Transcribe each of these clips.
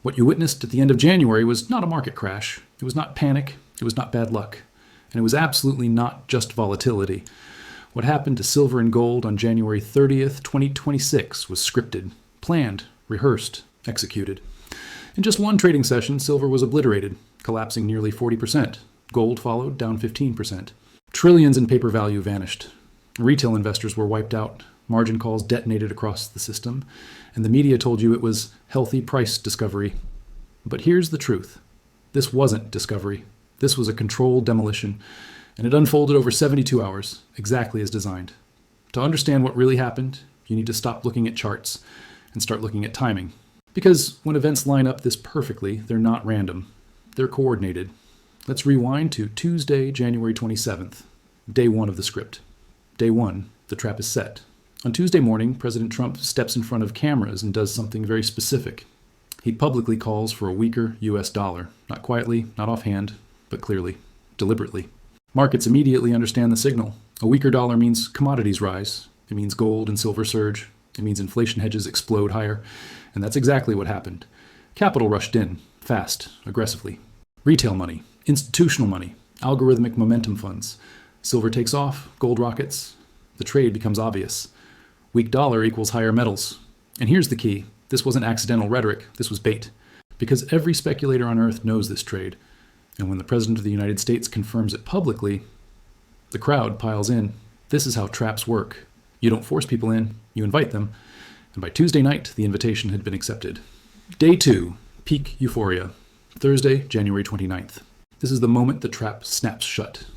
What you witnessed at the end of January was not a market crash. It was not panic. It was not bad luck. And it was absolutely not just volatility. What happened to silver and gold on January 30th, 2026 was scripted, planned, rehearsed, executed. In just one trading session, silver was obliterated, collapsing nearly 40%. Gold followed, down 15%. Trillions in paper value vanished. Retail investors were wiped out. Margin calls detonated across the system. And the media told you it was healthy price discovery. But here's the truth. This wasn't discovery. This was a controlled demolition. And it unfolded over 72 hours, exactly as designed. To understand what really happened, you need to stop looking at charts and start looking at timing. Because when events line up this perfectly, they're not random. They're coordinated. Let's rewind to Tuesday, January 27th, day one of the script. Day one, the trap is set. On Tuesday morning, President Trump steps in front of cameras and does something very specific. He publicly calls for a weaker U.S. dollar. Not quietly, not offhand, but clearly, deliberately. Markets immediately understand the signal. A weaker dollar means commodities rise. It means gold and silver surge. It means inflation hedges explode higher. And that's exactly what happened. Capital rushed in, fast, aggressively. Retail money, institutional money, algorithmic momentum funds. Silver takes off, gold rockets. The trade becomes obvious. Weak dollar equals higher metals. And here's the key. This wasn't accidental rhetoric. This was bait. Because every speculator on earth knows this trade. And when the President of the United States confirms it publicly, the crowd piles in. This is how traps work. You don't force people in, you invite them. And by Tuesday night, the invitation had been accepted. Day two, peak euphoria. Thursday, January 29th. This is the moment the trap snaps shut.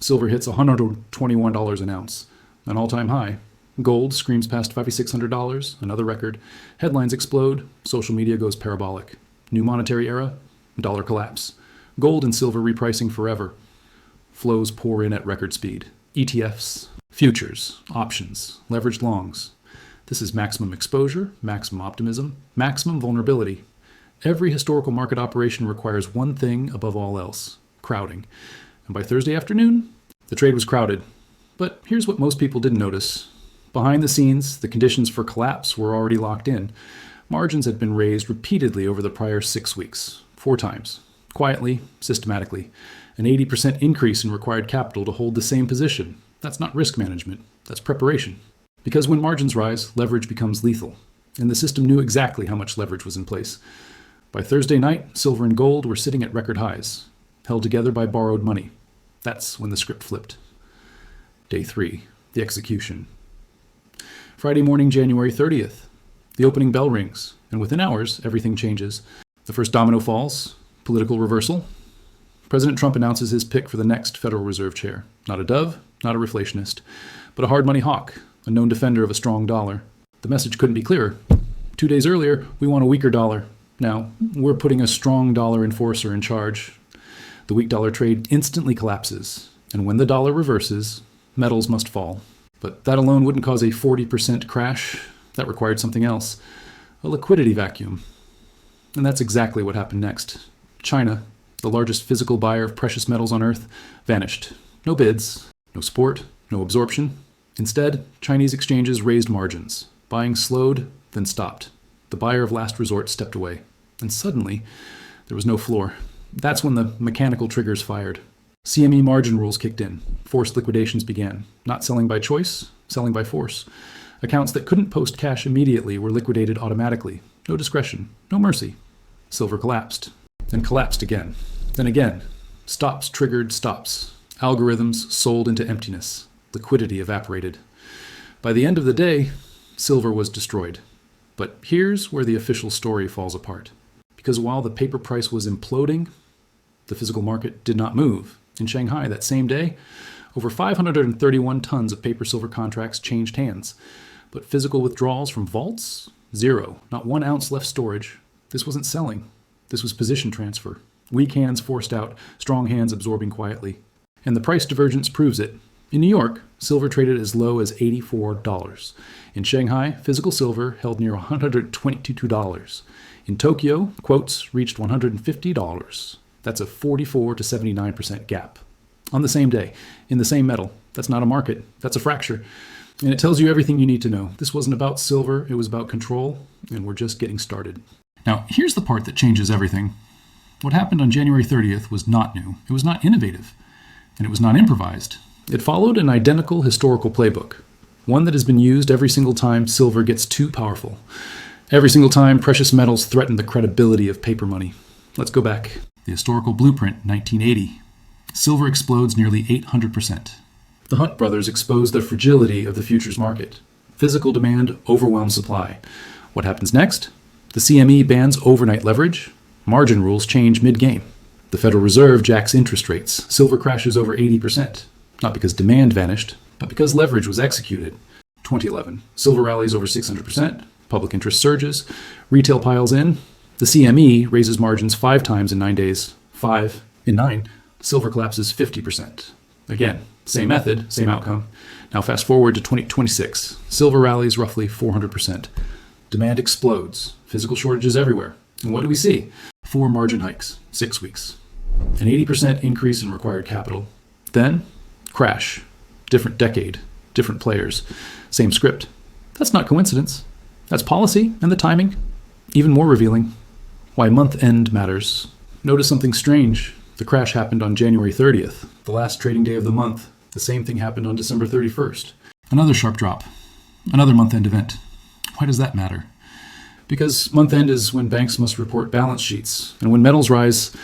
Silver hits $121 an ounce, an all-time high. Gold screams past $5,600, another record. Headlines explode. Social media goes parabolic. New monetary era, dollar collapse. Gold and silver repricing forever. Flows pour in at record speed. ETFs, futures, options, leveraged longs. This is maximum exposure, maximum optimism, maximum vulnerability. Every historical market operation requires one thing above all else, crowding. And by Thursday afternoon, the trade was crowded. But here's what most people didn't notice. Behind the scenes, the conditions for collapse were already locked in. Margins had been raised repeatedly over the prior 6 weeks, 4 times, quietly, systematically. An 80% increase in required capital to hold the same position. That's not risk management, that's preparation. Because when margins rise, leverage becomes lethal. And the system knew exactly how much leverage was in place. By Thursday night, silver and gold were sitting at record highs, held together by borrowed money. That's when the script flipped. Day 3, the execution. Friday morning, January 30th. The opening bell rings, and within hours, everything changes. The first domino falls, political reversal. President Trump announces his pick for the next Federal Reserve chair. Not a dove, not a reflationist, but a hard money hawk, a known defender of a strong dollar. The message couldn't be clearer. 2 days earlier, we want a weaker dollar. Now, we're putting a strong dollar enforcer in charge. The weak dollar trade instantly collapses, and when the dollar reverses, metals must fall. But that alone wouldn't cause a 40% crash. That required something else, a liquidity vacuum. And that's exactly what happened next. China, the largest physical buyer of precious metals on Earth, vanished. No bids, no support, no absorption. Instead, Chinese exchanges raised margins. Buying slowed, then stopped. The buyer of last resort stepped away. And suddenly, there was no floor. That's when the mechanical triggers fired. CME margin rules kicked in. Forced liquidations began. Not selling by choice, selling by force. Accounts that couldn't post cash immediately were liquidated automatically. No discretion, no mercy. Silver collapsed. Then collapsed again. Then again. Stops triggered stops. Algorithms sold into emptiness. Liquidity evaporated. By the end of the day, silver was destroyed. But here's where the official story falls apart. Because while the paper price was imploding, the physical market did not move. In Shanghai that same day, over 531 tons of paper silver contracts changed hands. But physical withdrawals from vaults? 0. Not 1 ounce left storage. This wasn't selling. This was position transfer. Weak hands forced out, strong hands absorbing quietly. And the price divergence proves it. In New York, silver traded as low as $84. In Shanghai, physical silver held near $122. In Tokyo, quotes reached $150. That's a 44 to 79% gap. On the same day, in the same metal. That's not a market, that's a fracture. And it tells you everything you need to know. This wasn't about silver, it was about control, and we're just getting started. Now, here's the part that changes everything. What happened on January 30th was not new. It was not innovative. And it was not improvised. It followed an identical historical playbook, one that has been used every single time silver gets too powerful, every single time precious metals threaten the credibility of paper money. Let's go back. The historical blueprint, 1980. Silver explodes nearly 800%. The Hunt brothers expose the fragility of the futures market. Physical demand overwhelms supply. What happens next? The CME bans overnight leverage. Margin rules change mid-game. The Federal Reserve jacks interest rates. Silver crashes over 80%. Not because demand vanished, but because leverage was executed. 2011. Silver rallies over 600%. Public interest surges. Retail piles in. The CME raises margins 5 times in 9 days. 5 in 9. Silver collapses 50%. Again, same method, same outcome. Now fast forward to 2026. Silver rallies roughly 400%. Demand explodes. Physical shortages everywhere. And what do we see? 4 margin hikes, 6 weeks. An 80% increase in required capital. Then, crash. Different decade, different players, same script. That's not coincidence. That's policy and the timing. Even more revealing. Why month end matters. Notice something strange. The crash happened on January 30th, the last trading day of the month. The same thing happened on December 31st. Another sharp drop. Another month end event. Why does that matter? Because month end is when banks must report balance sheets. And when metals rise,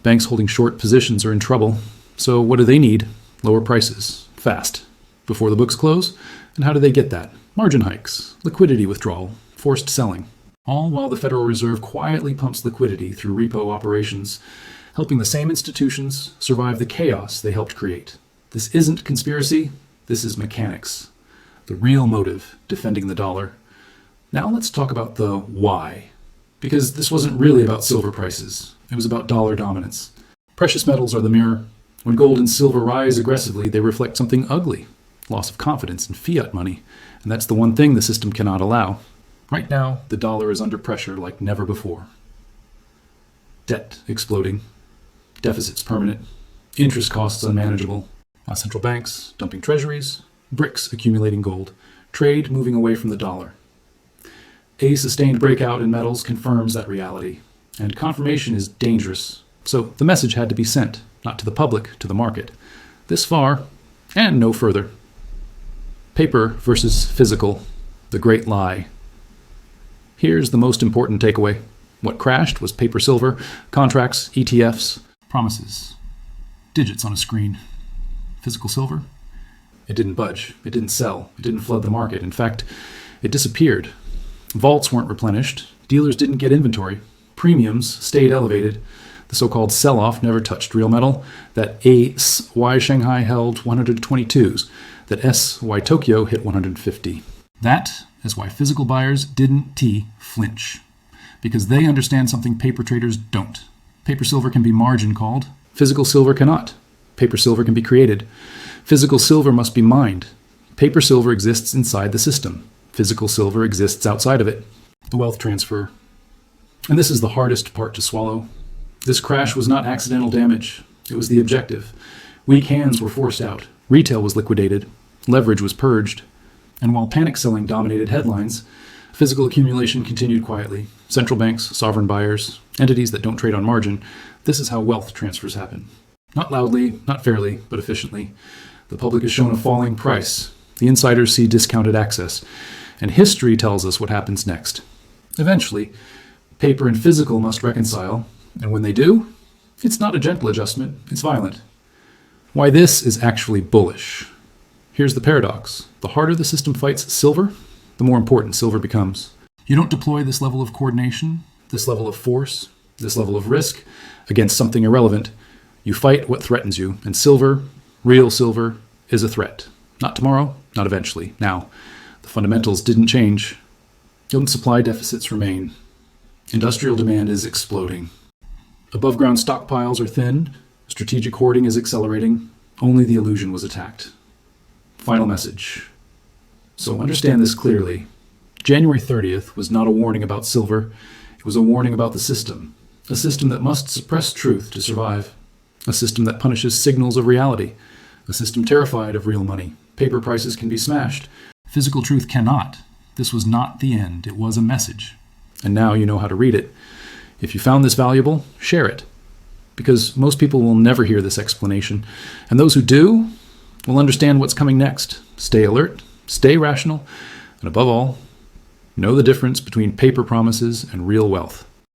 banks holding short positions are in trouble. So what do they need? Lower prices. Fast. Before the books close. And how do they get that? Margin hikes, liquidity withdrawal, forced selling. All while the Federal Reserve quietly pumps liquidity through repo operations, helping the same institutions survive the chaos they helped create. This isn't conspiracy. This is mechanics. The real motive defending the dollar. Now let's talk about the why. Because this wasn't really about silver prices. It was about dollar dominance. Precious metals are the mirror. When gold and silver rise aggressively, they reflect something ugly. Loss of confidence in fiat money. And that's the one thing the system cannot allow. Right now, the dollar is under pressure like never before. Debt exploding. Deficits permanent. Interest costs unmanageable. Central banks dumping treasuries. BRICS accumulating gold. Trade moving away from the dollar. A sustained breakout in metals confirms that reality. And confirmation is dangerous. So the message had to be sent, not to the public, to the market. This far, and no further. Paper versus physical. The great lie. Here's the most important takeaway. What crashed was paper silver, contracts, ETFs, promises. Digits on a screen. Physical silver? It didn't budge. It didn't sell. It didn't flood the market. In fact, it disappeared. Vaults weren't replenished. Dealers didn't get inventory. Premiums stayed elevated. The so-called sell-off never touched real metal. That SY Shanghai held 122s. That SY Tokyo hit 150. That is why physical buyers didn't flinch. Because they understand something paper traders don't. Paper silver can be margin called. Physical silver cannot. Paper silver can be created. Physical silver must be mined. Paper silver exists inside the system. Physical silver exists outside of it. The wealth transfer. And this is the hardest part to swallow. This crash was not accidental damage. It was the objective. Weak hands were forced out. Retail was liquidated. Leverage was purged. And while panic selling dominated headlines, physical accumulation continued quietly. Central banks, sovereign buyers, entities that don't trade on margin. This is how wealth transfers happen. Not loudly, not fairly, but efficiently. The public is shown a falling price. The insiders see discounted access. And history tells us what happens next. Eventually, paper and physical must reconcile. And when they do, it's not a gentle adjustment, it's violent. Why this is actually bullish. Here's the paradox. The harder the system fights silver, the more important silver becomes. You don't deploy this level of coordination, this level of force, this level of risk against something irrelevant. You fight what threatens you, and silver, real silver, is a threat. Not tomorrow, not eventually. Now, the fundamentals didn't change. Own supply deficits remain. Industrial demand is exploding. Above-ground stockpiles are thin. Strategic hoarding is accelerating. Only the illusion was attacked. Final message. So understand this clearly. January 30th was not a warning about silver. It was a warning about the system. A system that must suppress truth to survive. A system that punishes signals of reality. A system terrified of real money. Paper prices can be smashed. Physical truth cannot. This was not the end. It was a message. And now you know how to read it. If you found this valuable, share it, because most people will never hear this explanation, and those who do will understand what's coming next. Stay alert, stay rational, and above all, know the difference between paper promises and real wealth.